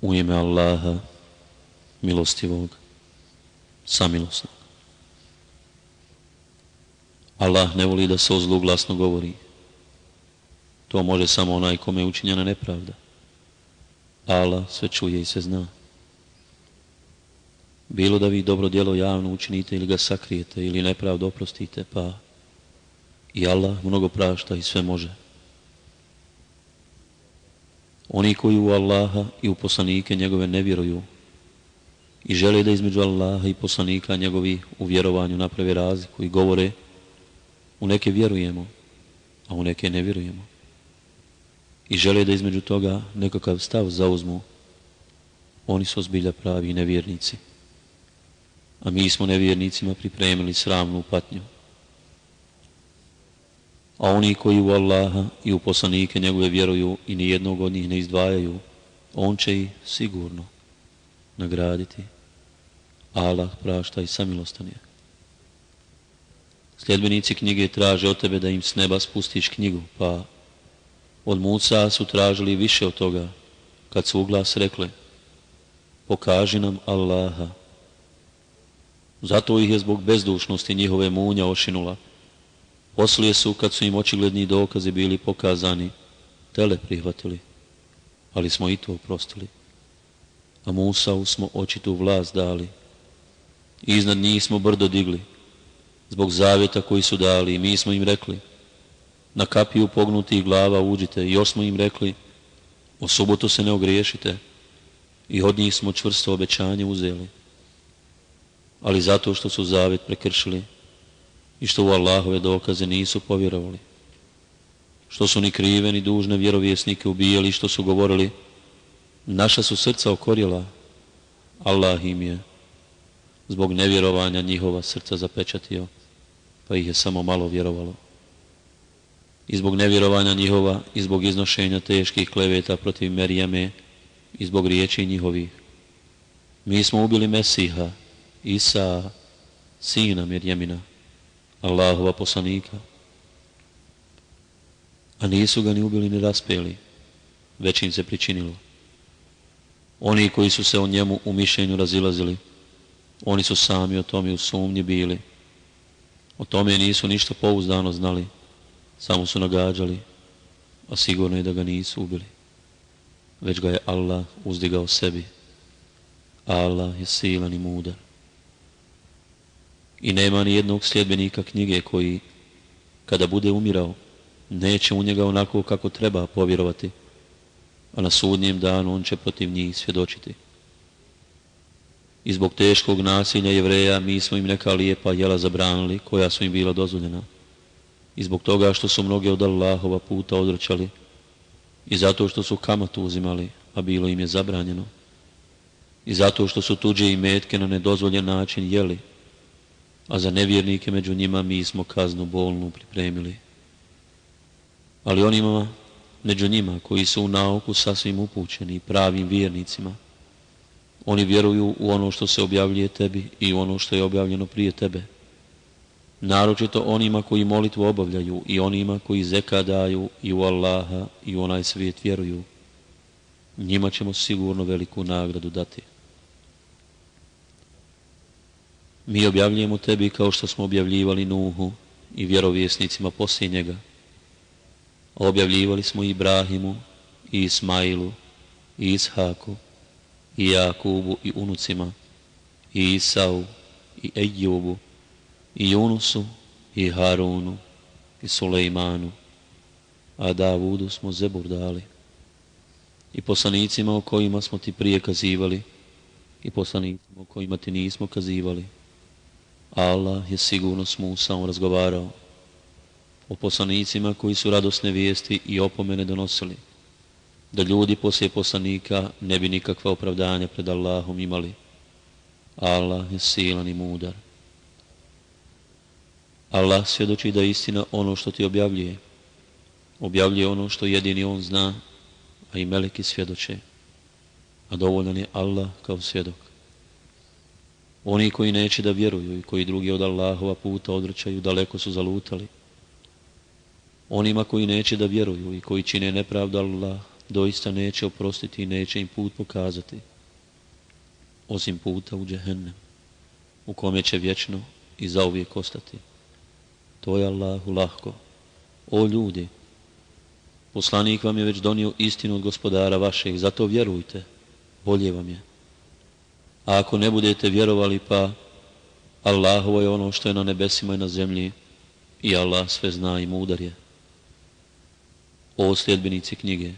U ime Allaha, milostivog, samilosnog. Allah ne voli da se o zlu glasno govori. To može samo onaj kome je učinjena nepravda. Allah sve čuje i sve zna. Bilo da vi dobro djelo javno učinite ili ga sakrijete ili nepravdu oprostite, pa i Allah mnogo prašta i sve može. Oni koji u Allaha i u poslanike njegove ne vjeruju i žele da između Allaha i poslanika njegovi u vjerovanju naprave razliku i govore u neke vjerujemo, a u neke ne vjerujemo. I žele da između toga nekakav stav zauzmu, oni su zbilja pravi nevjernici. A mi smo nevjernicima pripremili sramnu patnju. A oni koji u Allaha i u poslanike njegove vjeruju i nijednog od njih ne izdvajaju, on će ih sigurno nagraditi. Allah prašta i samilostan je. Sljedbenici knjige traže od tebe da im s neba spustiš knjigu, pa od Musa su tražili više od toga, kad su u glas rekle: pokaži nam Allaha. Zato ih je zbog bezdušnosti njihove munja ošinula. Poslije su, kad su im očigledni dokazi bili pokazani, tele prihvatili, ali smo i to oprostili. A Musau smo očitu vlast dali. I iznad njih smo brdo digli, zbog zavjeta koji su dali, i mi smo im rekli: na kapiju pognutih glava uđite, i još smo im rekli: o subotu se ne ogriješite, i od njih smo čvrsto obećanje uzeli. Ali zato što su zavjet prekršili i što u Allahove dokaze nisu povjerovali, što su ni krive ni dužne vjerovjesnike ubijali i što su govorili: naša su srca okorjela, Allah im je zbog nevjerovanja njihova srca zapečatio, pa ih je samo malo vjerovalo. I zbog nevjerovanja njihova i zbog iznošenja teških kleveta protiv Merijeme i zbog riječi njihovih, mi smo ubili Mesiha, Isa, sina Mirjemina, Allahova poslanika. A nisu ga ni ubili ni raspeli, već im se pričinilo. Oni koji su se o njemu u mišljenju razilazili, oni su sami o tome u sumnji bili. O tome nisu ništa pouzdano znali, samo su nagađali, a sigurno je da ga nisu ubili. Već ga je Allah uzdigao sebi. Allah je silan i mudar. I nema ni jednog sljedbenika knjige koji, kada bude umirao, neće u njega onako kako treba povjerovati, a na sudnjem danu on će protiv njih svjedočiti. I zbog teškog nasilja Jevreja mi smo im neka lijepa jela zabranili, koja su im bila dozvoljena. I zbog toga što su mnoge od Allahova puta odvraćali, i zato što su kamatu uzimali, a bilo im je zabranjeno, i zato što su tuđe imetke na nedozvoljen način jeli, a za nevjernike među njima mi smo kaznu bolnu pripremili. Ali onima među njima koji su u nauku sasvim upućeni i pravim vjernicima, oni vjeruju u ono što se objavljuje tebi i u ono što je objavljeno prije tebe. Naročito onima koji molitvu obavljaju i onima koji zeka daju i u Allaha i u onaj svijet vjeruju. Njima ćemo sigurno veliku nagradu dati. Mi objavljujemo tebi kao što smo objavljivali Nuhu i vjerovjesnicima poslije njega. A objavljivali smo i Ibrahimu, i Ismailu, i Ishaku, i Jakubu i unucima, i Isau, i Ejubu, i Junusu, i Harunu, i Sulejmanu, a Davudu smo Zebur dali. I poslanicima o kojima smo ti prije kazivali, i poslanicima o kojima ti nismo kazivali. Allah je sigurno s Musaom razgovarao, o poslanicima koji su radosne vijesti i opomene donosili, da ljudi poslije poslanika ne bi nikakva opravdanja pred Allahom imali. Allah je silan i mudar. Allah svjedoči da je istina ono što ti objavljuje. Objavljuje ono što jedini on zna, a i meleki svjedoče, a dovoljan je Allah kao svjedok. Oni koji neće da vjeruju i koji drugi od Allahova puta odvraćaju, daleko su zalutali. Onima koji neće da vjeruju i koji čine nepravdu Allah doista neće oprostiti i neće im put pokazati, osim puta u džehennem, u kome će vječno i zauvijek ostati. To je Allahu lahko. O ljudi, poslanik vam je već donio istinu od gospodara vašeg, zato vjerujte, bolje vam je. A ako ne budete vjerovali, pa Allahovo je ono što je na nebesima i na zemlji i Allah sve zna i mudar je. O sljedbenici knjige,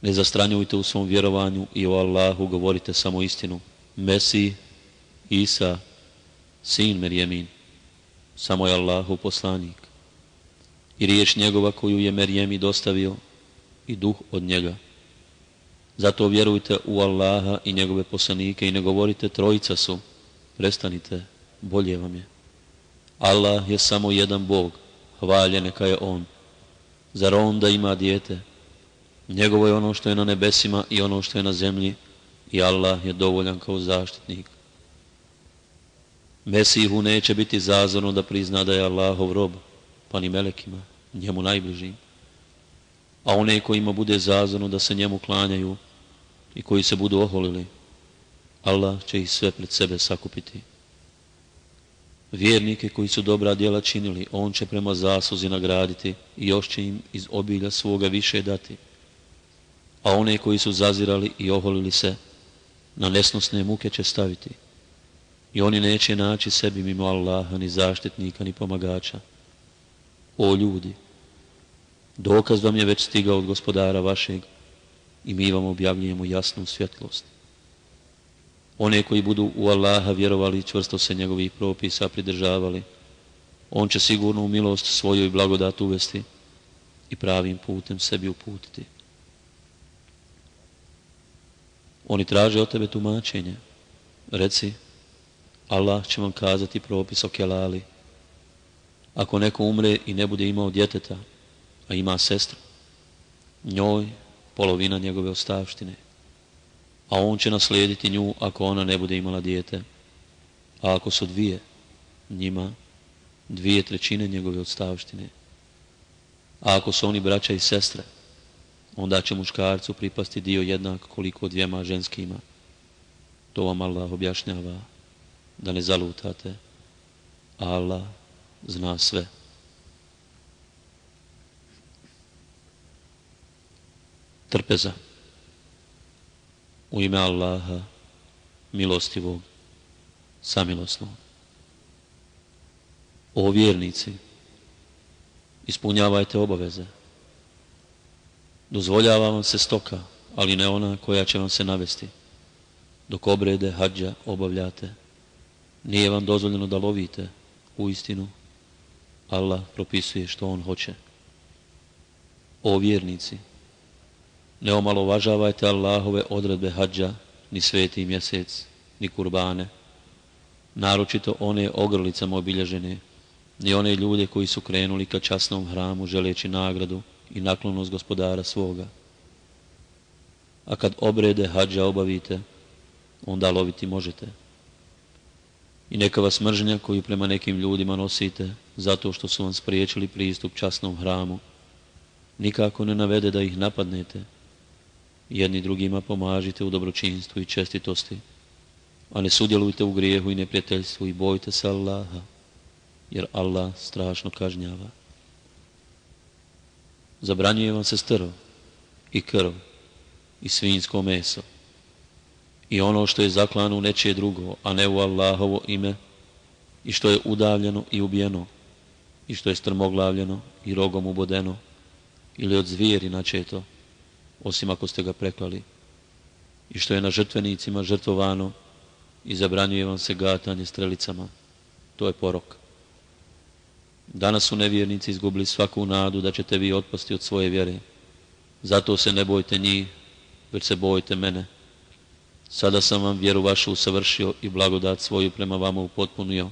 ne zastranjujte u svom vjerovanju i o Allahu govorite samo istinu. Mesih, Isa, sin Merjemin, samo je Allahu poslanik i riječ njegova koju je Merjemi dostavio i duh od njega. Zato vjerujte u Allaha i njegove poslanike i ne govorite trojica su, prestanite, bolje vam je. Allah je samo jedan Bog, hvaljen neka je On. Zar On da ima dijete? Njegovo je ono što je na nebesima i ono što je na zemlji i Allah je dovoljan kao zaštitnik. Mesihu neće biti zazorno da prizna da je Allahov rob, pa ni melekima, njemu najbližim. A one kojima bude zazorno da se njemu klanjaju i koji se budu oholili, Allah će ih sve pred sebe sakupiti. Vjernike koji su dobra djela činili, On će prema zasluzi nagraditi i još će im iz obilja svoga više dati. A one koji su zazirali i oholili se, na nesnosne muke će staviti. I oni neće naći sebi mimo Allaha ni zaštitnika ni pomagača. O ljudi, dokaz vam je već stigao od gospodara vašeg i mi vam objavljujemo jasnu svjetlost. One koji budu u Allaha vjerovali i čvrsto se njegovih propisa pridržavali, On će sigurno u milost svoju i blagodat uvesti i pravim putem sebi uputiti. Oni traže od tebe tumačenje. Reci, Allah će vam kazati propis o kelali. Ako neko umre i ne bude imao djeteta, a ima sestru, njoj polovina njegove ostavštine, a on će naslijediti nju ako ona ne bude imala dijete, a ako su dvije, njima 2/3 njegove ostavštine. A ako su oni braća i sestre, onda će muškarcu pripasti dio jednak koliko dvijema ženskima. To vam Allah objašnjava, da ne zalutate. Allah zna sve. Trpeza. U ime Allaha, milostivog, samilosnog. O vjernici, ispunjavajte obaveze. Dozvoljava vam se stoka, ali ne ona koja će vam se navesti. Dok obrede hadža obavljate, nije vam dozvoljeno da lovite. U istinu, Allah propisuje što On hoće. O vjernici, ne omalovažavajte Allahove odredbe hadža, ni sveti mjesec, ni kurbane, naročito one ogrlicama obilježene, ni one ljude koji su krenuli ka časnom hramu želeći nagradu i naklonost gospodara svoga. A kad obrede hadža obavite, onda loviti možete. I neka vas mržnja koju prema nekim ljudima nosite, zato što su vam spriječili pristup časnom hramu, nikako ne navede da ih napadnete. Jedni drugima pomažite u dobročinstvu i čestitosti, a ne sudjelujte u grijehu i neprijateljstvu i bojte se Allaha, jer Allah strašno kažnjava. Zabranjuje vam se strv i krv i svinjsko meso i ono što je zaklano u nečije drugo, a ne u Allahovo ime, i što je udavljeno i ubijeno, i što je strmoglavljeno i rogom ubodeno, ili od zvijeri načeto, osim ako ste ga preklali, i što je na žrtvenicima žrtvovano, i zabranjuje vam se gatanje strelicama. To je porok. Danas su nevjernici izgubili svaku nadu da ćete vi otpasti od svoje vjere. Zato se ne bojte njih, već se bojte mene. Sada sam vam vjeru vašu usavršio i blagodat svoju prema vama upotpunio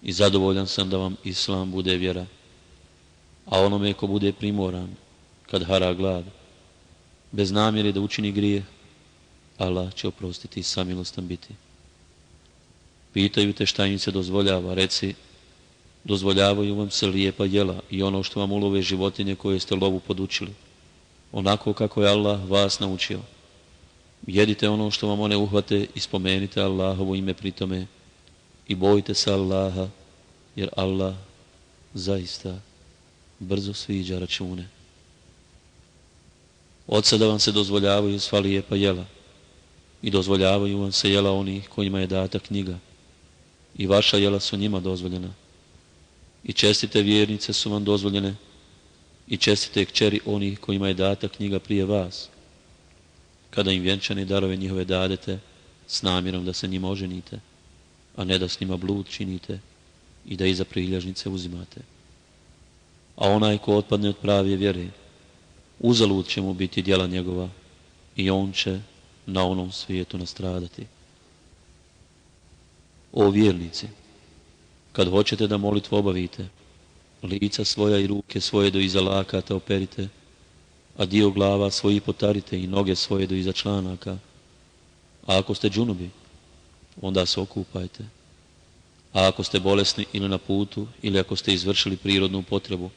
i zadovoljan sam da vam Islam bude vjera. A onome ko bude primoran, kad hara glad, bez namjere da učini grijeh, Allah će oprostiti i samilostan biti. Pitaju te šta im se dozvoljava, reci, dozvoljavaju vam se lijepa jela i ono što vam ulove životinje koje ste lovu podučili. onako kako je Allah vas naučio. Jedite ono što vam one uhvate i spomenite Allahovo ime pri tome i bojte se Allaha, jer Allah zaista brzo sviđa račune. Od sada vam se dozvoljavaju sva lijepa jela i dozvoljavaju vam se jela onih kojima je data knjiga i vaša jela su njima dozvoljena. I čestite vjernice su vam dozvoljene i čestite kćeri onih kojima je data knjiga prije vas, kada im vjenčane darove njihove dadete s namjerom da se njima oženite, a ne da s njima blud činite i da iza prilježnice uzimate. A onaj ko otpadne od prave vjere, uzalud će mu biti djela njegova i on će na onom svijetu nastradati. O vjernici, kad hoćete da molitvu obavite, lica svoja i ruke svoje do iza lakata operite, a dio glava svojih potarite i noge svoje do iza članaka. A ako ste džunubi, onda se okupajte. A ako ste bolesni ili na putu, ili ako ste izvršili prirodnu potrebu,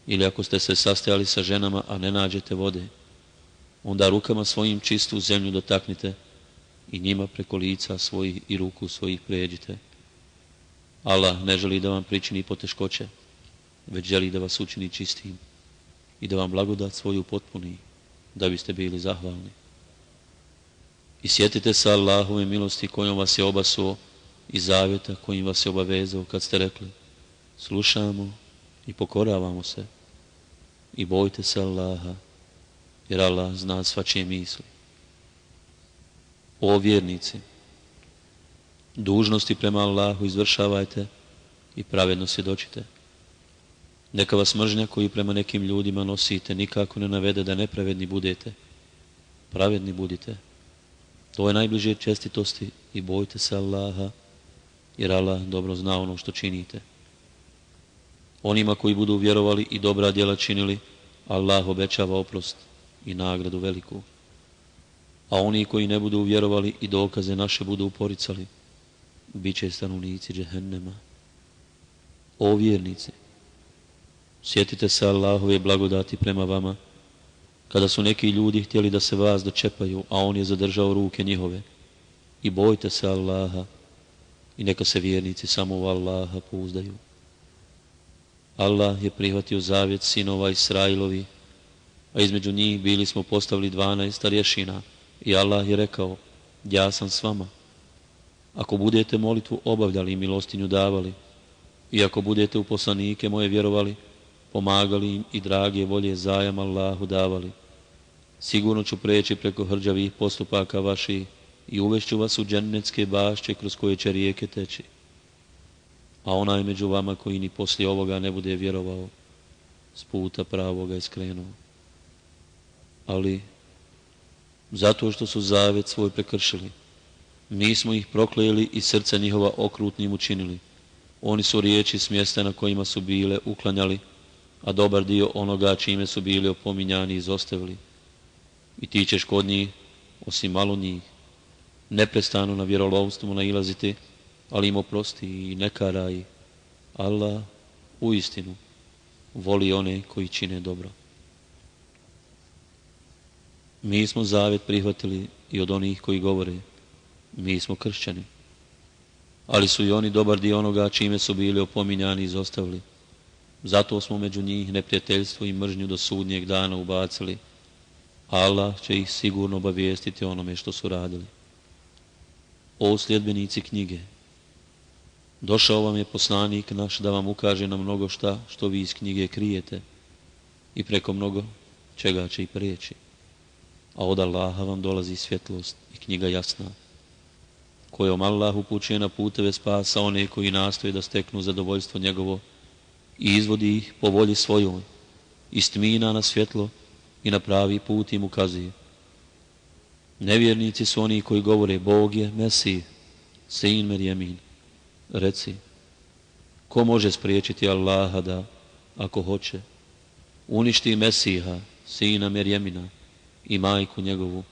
ili ako ste se sastajali sa ženama, a ne nađete vode, onda rukama svojim čistu zemlju dotaknite i njima preko lica svojih i ruku svojih pređite. Allah ne želi da vam pričini poteškoće, već želi da vas učini čistim i da vam blagodat svoju potpuni, da biste bili zahvalni. I sjetite se Allahove milosti kojom vas je obasuo i zavjeta kojim vas je obavezao kad ste rekli: slušamo i pokoravamo se i bojte se Allaha, jer Allah zna svačije misli. O vjernici, dužnosti prema Allahu izvršavajte i pravedno svjedočite. Neka vas mržnja koju prema nekim ljudima nosite nikako ne navede da nepravedni budete. Pravedni budite. To je najbliže čestitosti i bojte se Allaha, jer Allah dobro zna ono što činite. Onima koji budu vjerovali i dobra djela činili, Allah obećava oprost i nagradu veliku. A oni koji ne budu vjerovali i dokaze naše budu uporicali, bit će stanovnici džehennema. O vjernici, sjetite se Allahove blagodati prema vama, kada su neki ljudi htjeli da se vas dočepaju, a on je zadržao ruke njihove. I bojte se Allaha i neka se vjernici samo u Allaha pouzdaju. Allah je prihvatio zavjet sinova Israilovi, a između njih bili smo postavili 12 starješina i Allah je rekao: ja sam s vama. Ako budete molitvu obavljali i milostinju davali, i ako budete u poslanike moje vjerovali, pomagali im i drage volje zajam Allahu davali, sigurno ću preći preko hrđavih postupaka vaših i uvešću vas u džennetske bašće kroz koje će rijeke teći. A onaj među vama koji ni poslije ovoga ne bude vjerovao, s puta pravoga je skrenuo. Ali, zato što su zavjet svoj prekršili, mi smo ih proklejili i srca njihova okrutnim učinili. Oni su riječi s mjesta na kojima su bile uklanjali, a dobar dio onoga čime su bili opominjani izostavili. I ti ćeš kod njih, osim malo njih, neprestano na vjerolovstvu nailaziti, ali im oprosti i ne karaj. Allah uistinu voli one koji čine dobro. Mi smo zavjet prihvatili i od onih koji govore: mi smo kršćani. Ali su i oni dobar dio onoga čime su bili opominjani izostavili. Zato smo među njih neprijateljstvo i mržnju do sudnjeg dana ubacili. Allah će ih sigurno obavijestiti onome što su radili. O sljedbenici knjige, došao vam je poslanik naš da vam ukaže na mnogo šta što vi iz knjige krijete i preko mnogo čega će i prijeći. A od Allaha vam dolazi svjetlost i knjiga jasna, kojom Allah upućuje na puteve spasa one koji nastoje da steknu zadovoljstvo njegovo i izvodi ih po volji svojoj, iz tmina na svjetlo i na pravi put im ukazuje. Nevjernici su oni koji govore: Bog je Mesih, sin Merjemin. Reci, ko može spriječiti Allaha da, ako hoće, uništi Mesiha, sina Merjemina, i majku njegovu,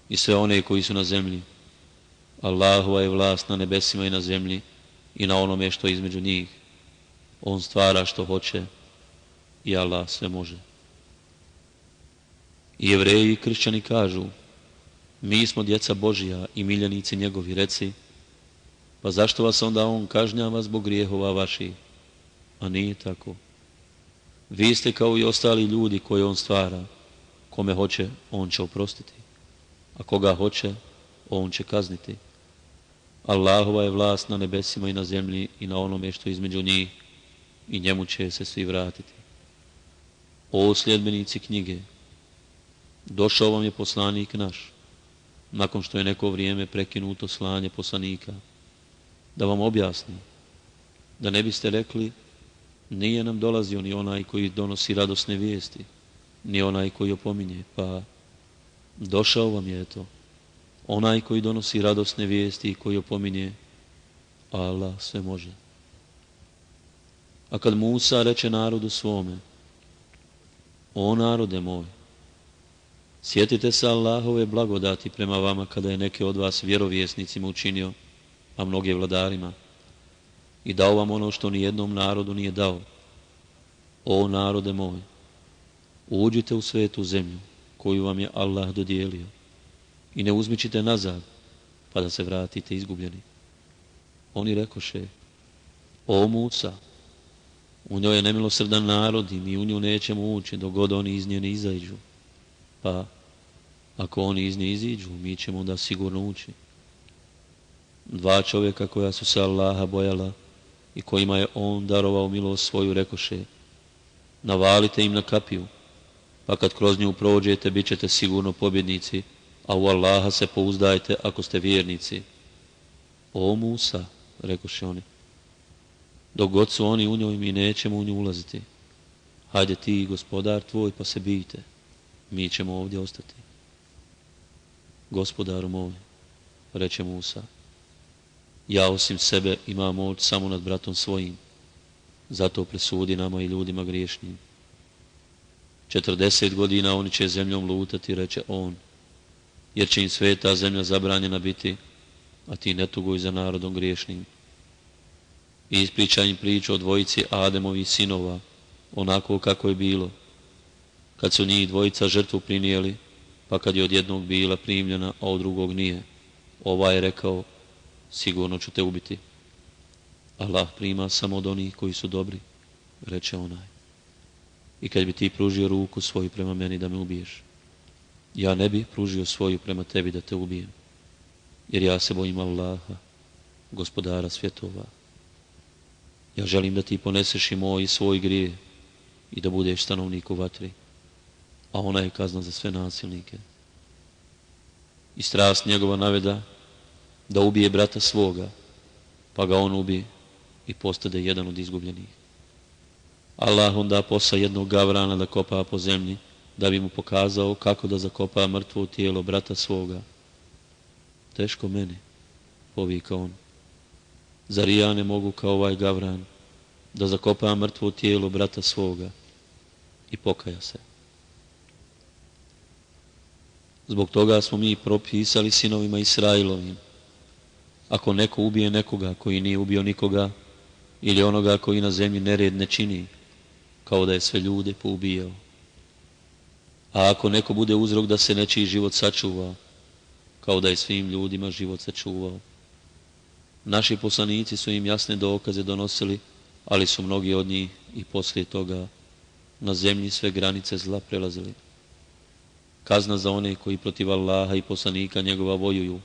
i sve one koji su na zemlji? Allahova je vlast na nebesima i na zemlji i na onome što je između njih. On stvara što hoće i Allah sve može. I Jevreji i kršćani kažu, mi smo djeca Božja i miljenici njegovi, reci, pa zašto vas onda on kažnjava zbog grijehova vaših? A nije tako. Vi ste kao i ostali ljudi koje on stvara. Kome hoće, on će oprostiti. A koga hoće, on će kazniti. Allahova je vlast na nebesima i na zemlji i na onome što je između njih i njemu će se svi vratiti. O sljedbenici knjige, došao vam je poslanik naš, nakon što je neko vrijeme prekinuto slanje poslanika, da vam objasni, da ne biste rekli, nije nam dolazio ni onaj koji donosi radosne vijesti, ni onaj koji opominje, pa došao vam je to, onaj koji donosi radosne vijesti i koji opominje, Allah sve može. A kad Musa reče narodu svome, o narode moj, sjetite se Allahove blagodati prema vama kada je neke od vas vjerovjesnicima učinio, a mnoge vladarima, i dao vam ono što ni jednom narodu nije dao. O narode moj, uđite u svetu zemlju koju vam je Allah dodijelio i ne uzmičite nazad pa da se vratite izgubljeni. Oni rekoše, o Musa, u njoj je nemilosrdan narod i mi u nju nećemo ući dok god oni iz nje ne izađu. Pa, ako oni iz nje iziđu, mi ćemo onda sigurno ući. Dva čovjeka koja su se Allaha bojala i kojima je on darovao milost svoju, rekoše, navalite im na kapiju, pa kad kroz nju prođete, bit ćete sigurno pobjednici, a u Allaha se pouzdajte ako ste vjernici. O Musa, rekoše oni, dok god su oni u njoj, mi nećemo u nju ulaziti. Hajde ti, gospodar tvoj, pa se bijte, mi ćemo ovdje ostati. Gospodaru moj, reče Musa, ja osim sebe imam moć samo nad bratom svojim, zato presudi nama i ljudima griješnim. 40 godina oni će zemljom lutati, reče on, jer će im sveta zemlja zabranjena biti, a ti ne tuguj za narodom griješnim. I ispričaj im priču o dvojici Ademovih sinova, onako kako je bilo, kad su njih dvojica žrtvu prinijeli, pa kad je od jednog bila primljena, a od drugog nije. Ovaj je rekao, sigurno ću te ubiti. Allah prima samo od onih koji su dobri, reče onaj. I kad bi ti pružio ruku svoju prema meni da me ubiješ, ja ne bih pružio svoju prema tebi da te ubijem, jer ja se bojim Allaha, gospodara svjetova. Ja želim da ti poneseš i moj i svoj grije i da budeš stanovnik u vatri, a ona je kazna za sve nasilnike. I strast njegova naveda da ubije brata svoga, pa ga on ubije i postade jedan od izgubljenih. Allah onda posla jednog gavrana da kopa po zemlji, da bi mu pokazao kako da zakopa mrtvo tijelo brata svoga. Teško meni, povika on. Zar ja ne mogu kao ovaj gavran da zakopa mrtvo tijelo brata svoga? I pokaja se. Zbog toga smo mi propisali sinovima Israilovim, ako neko ubije nekoga koji nije ubio nikoga, ili onoga koji na zemlji nered ne čini, kao da je sve ljude poubijao. A ako neko bude uzrok da se nečiji život sačuva, kao da je svim ljudima život sačuvao. Naši poslanici su im jasne dokaze donosili, ali su mnogi od njih i poslije toga na zemlji sve granice zla prelazili. Kazna za one koji protiv Allaha i poslanika njegova vojuju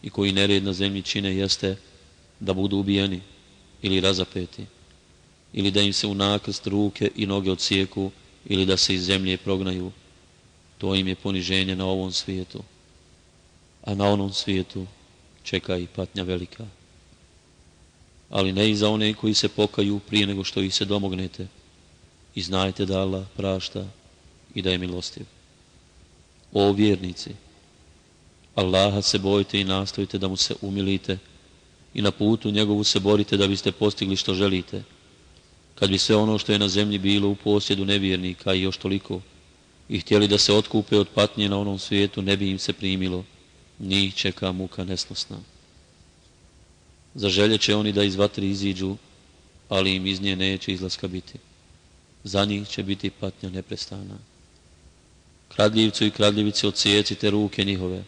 i koji nered na zemlji čine jeste da budu ubijeni ili razapeti, ili da im se u nakrst ruke i noge odsijeku, ili da se iz zemlje prognaju. To im je poniženje na ovom svijetu, a na onom svijetu čeka i patnja velika. Ali ne i za one koji se pokaju prije nego što ih se domognete, i znajte da Allah prašta i da je milostiv. O vjernici, Allaha se bojite i nastojite da mu se umilite i na putu njegovu se borite da biste postigli što želite. Kad bi sve ono što je na zemlji bilo u posjedu nevjernika i još toliko i htjeli da se otkupe od patnje na onom svijetu, ne bi im se primilo, njih čeka muka nesnosna. Zaželjet će oni da iz vatri iziđu, ali im iz nje neće izlaska biti. Za njih će biti patnja neprestana. Kradljivcu i kradljivici odsijecite ruke njihove.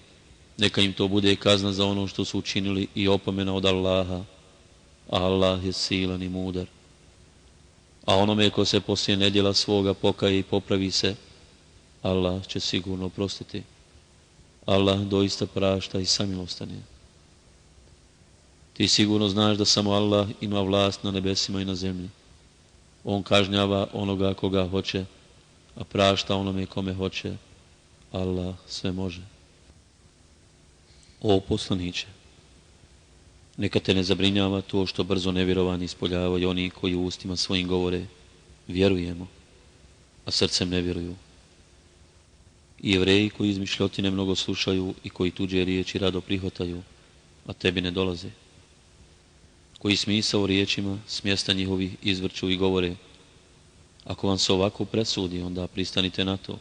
Neka im to bude kazna za ono što su učinili i opomena od Allaha. A Allah je silan i mudar. A onome ko se poslije nedjela svoga pokaje i popravi se, Allah će sigurno oprostiti. Allah doista prašta i samilostan je. Ti sigurno znaš da samo Allah ima vlast na nebesima i na zemlji. On kažnjava onoga koga hoće, a prašta onome kome hoće. Allah sve može. O poslaniće, neka te ne zabrinjava to što brzo nevjerovani ispoljavaju oni koji u ustima svojim govore vjerujemo, a srcem ne vjeruju. I Jevreji koji izmišljotine mnogo slušaju i koji tuđe riječi rado prihvataju, a tebi ne dolaze. Koji smisao riječima s mjesta njihovih izvrću i govore: ako vam se ovako presudi, onda pristanite na to,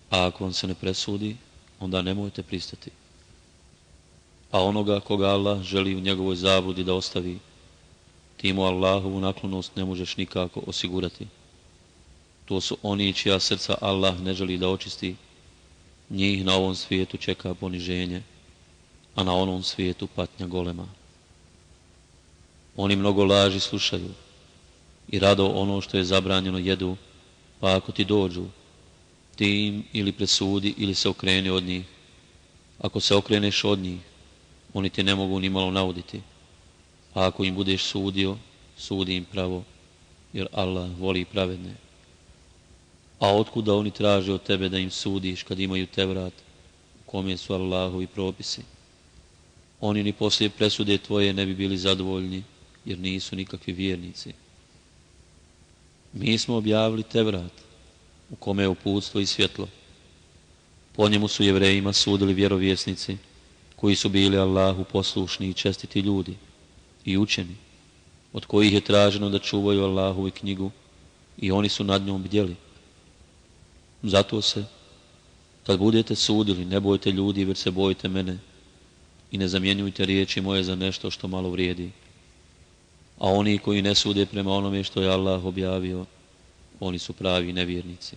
a ako vam se ne presudi, onda nemojte pristati. A onoga koga Allah želi u njegovoj zabludi da ostavi, ti mu Allahovu naklonost ne možeš nikako osigurati. To su oni čija srca Allah ne želi da očisti, njih na ovom svijetu čeka poniženje, a na onom svijetu patnja golema. Oni mnogo laži slušaju i rado ono što je zabranjeno jedu, pa ako ti dođu, ti im ili presudi ili se okreni od njih. Ako se okreneš od njih, oni te ne mogu ni malo nauditi, a ako im budeš sudio, sudi im pravo, jer Allah voli pravedne. A otkuda oni traže od tebe da im sudiš kad imaju Tevrat, u kome su Allahovi propisi? Oni ni poslije presude tvoje ne bi bili zadovoljni, jer nisu nikakvi vjernici. Mi smo objavili Tevrat, u kome je uputstvo i svjetlo. Po njemu su Jevrejima sudili vjerovjesnici, koji su bili Allahu poslušni i čestiti ljudi i učeni, od kojih je traženo da čuvaju Allahovu knjigu i oni su nad njom bdjeli. Zato se, kad budete sudili, ne bojte ljudi, već se bojte mene i ne zamjenjujte riječi moje za nešto što malo vrijedi. A oni koji ne sude prema onome što je Allah objavio, oni su pravi nevjernici.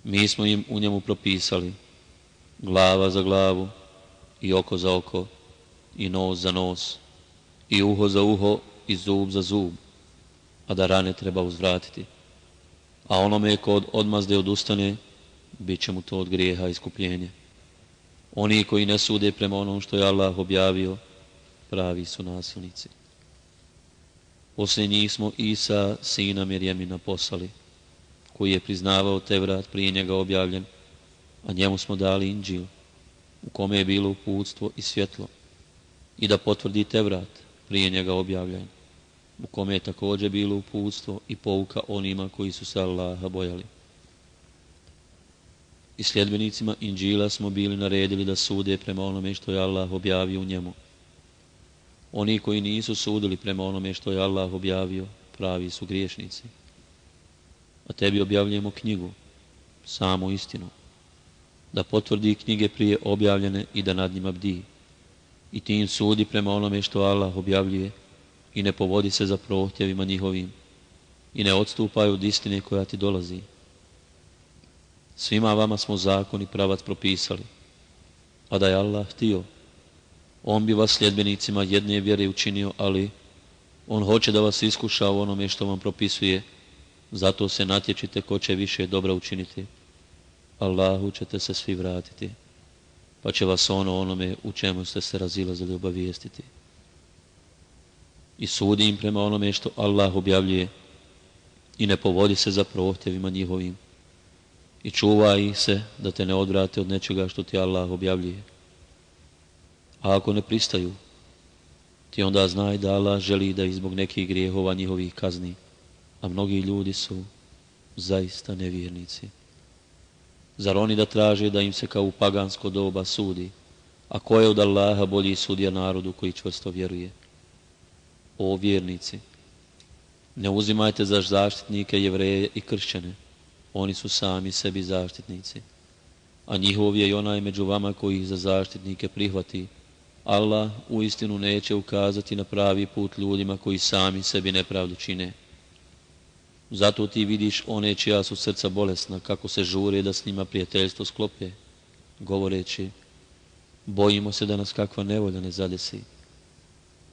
Mi smo im u njemu propisali glava za glavu i oko za oko i nos za nos i uho za uho i zub za zub, a da rane treba uzvratiti. A onome ko od odmazde odustane, bit će mu to od grijeha iskupljenje. Oni koji ne sude prema onom što je Allah objavio, pravi su nasilnici. Poslije njih smo Isa, sina Mirjemina, poslali, koji je priznavao Tevrat prije njega objavljen, a njemu smo dali Inđil, u kome je bilo uputstvo i svjetlo, i da potvrdi Tevrat prije njega objavljen, u kome je također bilo uputstvo i pouka onima koji su se Allaha bojali. I sljedbenicima Inđila smo bili naredili da sude prema onome što je Allah objavio u njemu. Oni koji nisu sudili prema onome što je Allah objavio, pravi su griješnici. A tebi objavljujemo knjigu, samu istinu, da potvrdi knjige prije objavljene i da nad njima bdi. I ti im sudi prema onome što Allah objavljuje i ne povodi se za prohtjevima njihovim i ne odstupaj od istine koja ti dolazi. Svima vama smo zakon i pravac propisali, a da je Allah htio, on bi vas sljedbenicima jedne vjere učinio, ali on hoće da vas iskuša u onome što vam propisuje, zato se natječite ko će više dobra učiniti. Allahu ćete se svi vratiti, pa će vas onome u čemu ste se razilazili obavijestiti. I sudi im prema onome što Allah objavljuje i ne povodi se za prohtjevima njihovim i čuvaj ih se da te ne odvrate od nečega što ti Allah objavljuje. A ako ne pristaju, ti onda znaj da Allah želi da ih zbog nekih grijehova njihovih kazni, a mnogi ljudi su zaista nevjernici. Zar oni da traže da im se kao u pagansko doba sudi, a ko je od Allaha bolji sudija narodu koji čvrsto vjeruje? O vjernici, ne uzimajte za zaštitnike Jevreje i kršćane, oni su sami sebi zaštitnici, a njihov je i onaj među vama koji ih za zaštitnike prihvati. Allah uistinu neće ukazati na pravi put ljudima koji sami sebi nepravdu čine. Zato ti vidiš one čija su srca bolesna, kako se žure da s njima prijateljstvo sklope, govoreći, bojimo se da nas kakva nevolja ne zadesi.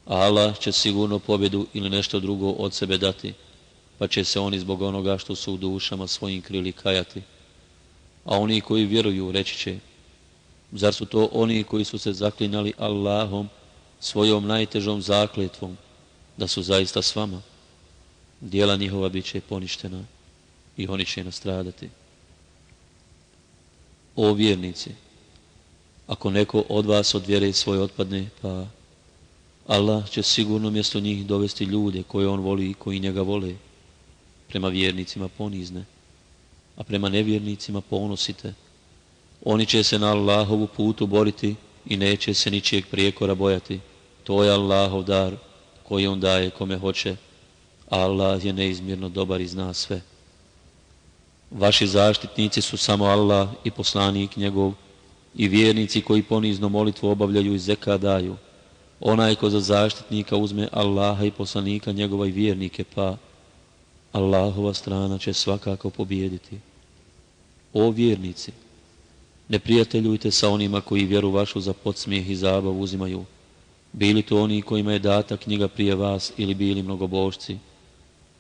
A Allah će sigurno pobjedu ili nešto drugo od sebe dati, pa će se oni zbog onoga što su u dušama svojim krili kajati. A oni koji vjeruju reći će, zar su to oni koji su se zaklinjali Allahom svojom najtežom zakletvom, da su zaista s vama? Djela njihova bit će poništena i oni će nastradati. O vjernici, ako neko od vas od vjere svoje otpadne, pa Allah će sigurno mjesto njih dovesti ljude koje on voli i koji njega vole. Prema vjernicima ponizne, a prema nevjernicima ponosite. Oni će se na Allahovu putu boriti i neće se ničijeg prijekora bojati. To je Allahov dar koji on daje kome hoće. Allah je neizmjerno dobar i zna sve. Vaši zaštitnici su samo Allah i poslanik njegov i vjernici koji ponizno molitvu obavljaju i zekat daju. Onaj ko za zaštitnika uzme Allaha i poslanika njegova i vjernike, pa Allahova strana će svakako pobijediti. O vjernici, ne prijateljujte sa onima koji vjeru vašu za podsmijeh i zabavu uzimaju, bili to oni kojima je data knjiga prije vas ili bili mnogobožci,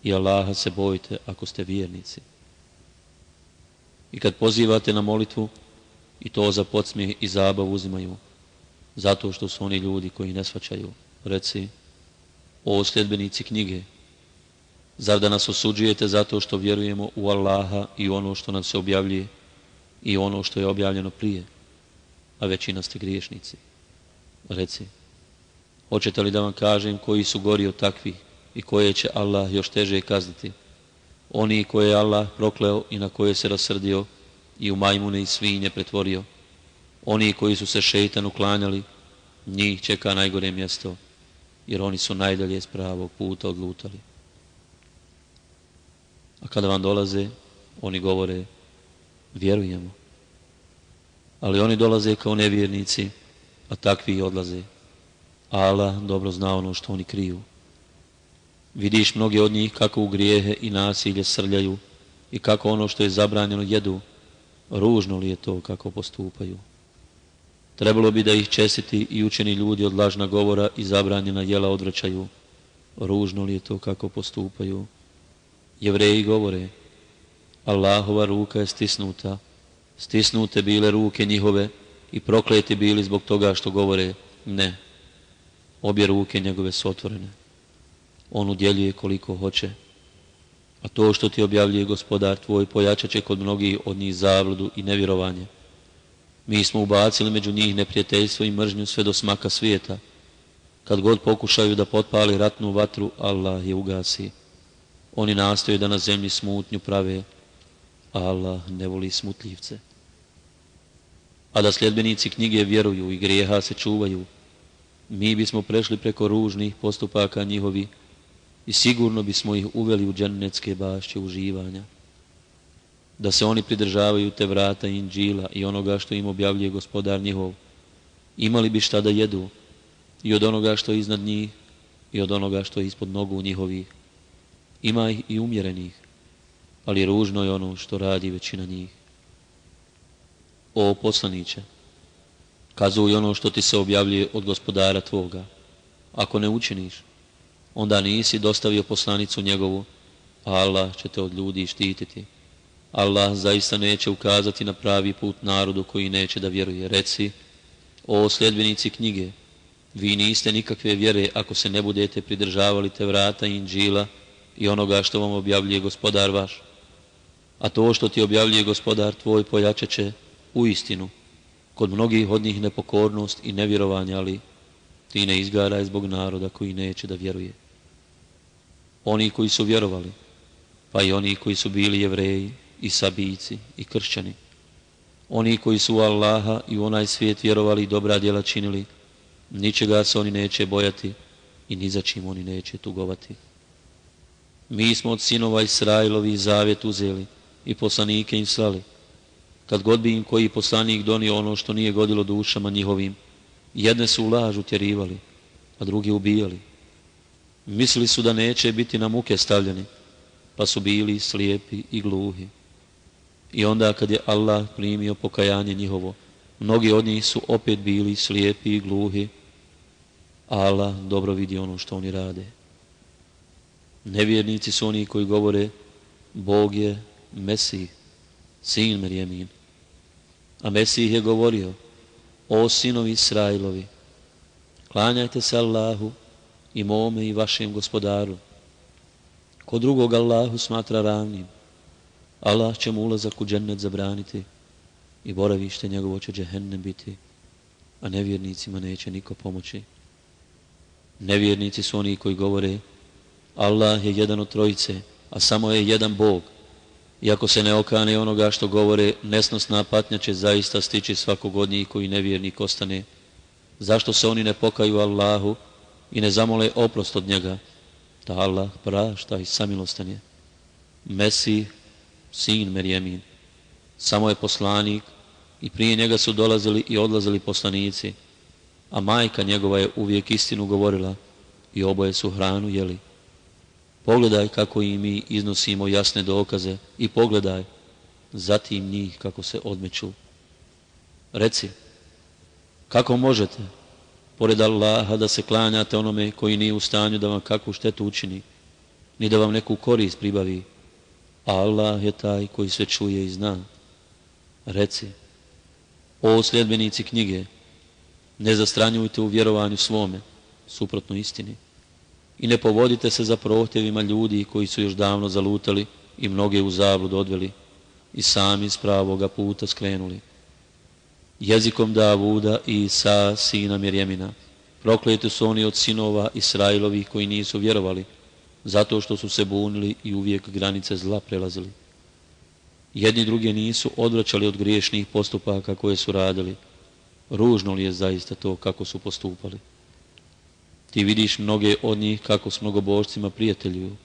i Allaha se bojte ako ste vjernici. I kad pozivate na molitvu, i to za podsmijeh i zabavu uzimaju, zato što su oni ljudi koji ne shvaćaju, reci, o sljedbenici knjige, zar da nas osuđujete zato što vjerujemo u Allaha i ono što nam se objavljuje i ono što je objavljeno prije, a većina ste griješnici? Reci, hoćete li da vam kažem koji su gori od takvih i koje će Allah još teže kazniti? Oni koje je Allah prokleo i na koje se rasrdio i u majmune i svinje pretvorio. Oni koji su se šejtanu klanjali, njih čeka najgore mjesto, jer oni su najdalje s pravog puta odlutali. A kada vam dolaze, oni govore, vjerujemo. Ali oni dolaze kao nevjernici, a takvi i odlaze. Allah dobro zna ono što oni kriju. Vidiš mnoge od njih kako u grijehe i nasilje srljaju i kako ono što je zabranjeno jedu. Ružno li je to kako postupaju? Trebalo bi da ih čestiti i učeni ljudi od lažna govora i zabranjena jela odvraćaju. Ružno li je to kako postupaju? Jevreji govore, Allahova ruka je stisnuta, stisnute bile ruke njihove i prokleti bili zbog toga što govore ne. Obje ruke njegove su otvorene. On udjeljuje koliko hoće, a to što ti objavljuje Gospodar tvoj pojačat će kod mnogih od njih zabludu i nevjerovanje. Mi smo ubacili među njih neprijateljstvo i mržnju sve do smaka svijeta. Kad god pokušaju da potpali ratnu vatru, Allah je ugasi. Oni nastoje da na zemlji smutnju prave, a Allah ne voli smutljivce. A da sljedbenici knjige vjeruju i grijeha se čuvaju, mi bismo prešli preko ružnih postupaka njihovi i sigurno bismo ih uveli u džennetske bašće uživanja. Da se oni pridržavaju te vrata Inđila i onoga što im objavljuje Gospodar njihov, imali bi šta da jedu i od onoga što je iznad njih i od onoga što je ispod nogu njihovih. Ima ih i umjerenih, ali ružno je ono što radi većina njih. O poslaniće, kazuj ono što ti se objavljuje od Gospodara tvoga. Ako ne učiniš, onda nisi dostavio poslanicu njegovu, a Allah će te od ljudi štititi. Allah zaista neće ukazati na pravi put narodu koji neće da vjeruje. Reci, o sljedbenici knjige, vi niste nikakve vjere ako se ne budete pridržavali te vrata Inđila i onoga što vam objavljuje Gospodar vaš. A to što ti objavljuje Gospodar tvoj pojačat će u istinu kod mnogih od njih nepokornost i nevjerovanje, ali ti ne izgaraj zbog naroda koji neće da vjeruje. Oni koji su vjerovali, pa i oni koji su bili Jevreji i Sabijci i kršćani, oni koji su u Allaha i u onaj svijet vjerovali i dobra djela činili, ničega se oni neće bojati i ni za čim oni neće tugovati. Mi smo od sinova Israilovi zavjet uzeli i poslanike im slali. Kad god bi im koji poslanik donio ono što nije godilo dušama njihovim, jedne su u laž utjerivali, a drugi ubijali. Mislili su da neće biti na muke stavljeni, pa su bili slijepi i gluhi. I onda kad je Allah primio pokajanje njihovo, mnogi od njih su opet bili slijepi i gluhi, a Allah dobro vidi ono što oni rade. Nevjernici su oni koji govore Bog je Mesih, sin Merjemin. A Mesih je govorio: o sinovi Israilovi, klanjajte se Allahu i mome i vašem gospodaru. Ko drugog Allahu smatra ravnim, Allah će mu ulazak u džennet zabraniti i boravište njegovo će džehennem biti, a nevjernicima neće niko pomoći. Nevjernici su oni koji govore Allah je jedan od trojice, a samo je jedan Bog. I ako se ne okane onoga što govore, nesnosna patnja će zaista stići svakog od njih koji nevjernik ostane. Zašto se oni ne pokaju Allahu i ne zamole oprost od njega? Da Allah prašta i samilostan je. Mesih, sin Merjemin, samo je poslanik i prije njega su dolazili i odlazili poslanici, a majka njegova je uvijek istinu govorila i oboje su hranu jeli. Pogledaj kako i mi iznosimo jasne dokaze i pogledaj zatim njih kako se odmeću. Reci, kako možete, pored Allaha, da se klanjate onome koji nije u stanju da vam kakvu štetu učini, ni da vam neku korist pribavi, a Allah je taj koji sve čuje i zna. Reci, o sljedbenici knjige, ne zastranjujte u vjerovanju svome, suprotno istini, i ne povodite se za prohtjevima ljudi koji su još davno zalutali i mnoge u zablud odveli i sami s pravoga puta skrenuli. Jezikom Davuda i Isa, sina Mirjemina, prokleti su oni od sinova Israilovih koji nisu vjerovali, zato što su se bunili i uvijek granice zla prelazili. Jedni druge nisu odvraćali od griješnih postupaka koje su radili. Ružno li je zaista to kako su postupali? Ti vidiš mnoge od njih kako s mnogobožcima prijateljuju.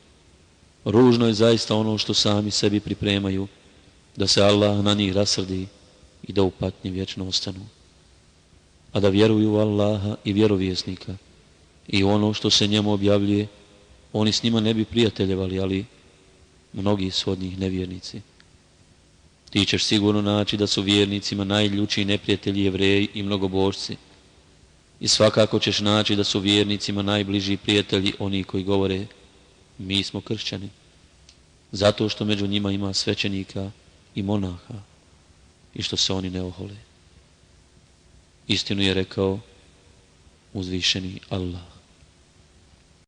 Ružno je zaista ono što sami sebi pripremaju, da se Allah na njih rasrdi i da u patnji vječno ostanu. A da vjeruju u Allaha i vjerovjesnika i ono što se njemu objavljuje, oni s njima ne bi prijateljevali, ali mnogi su od njih nevjernici. Ti ćeš sigurno naći da su vjernicima najljučiji neprijatelji Jevreji i mnogobožci. I svakako ćeš naći da su vjernicima najbliži prijatelji oni koji govore mi smo kršćani, zato što među njima ima svećenika i monaha i što se oni ne ohole. Istinu je rekao uzvišeni Allah.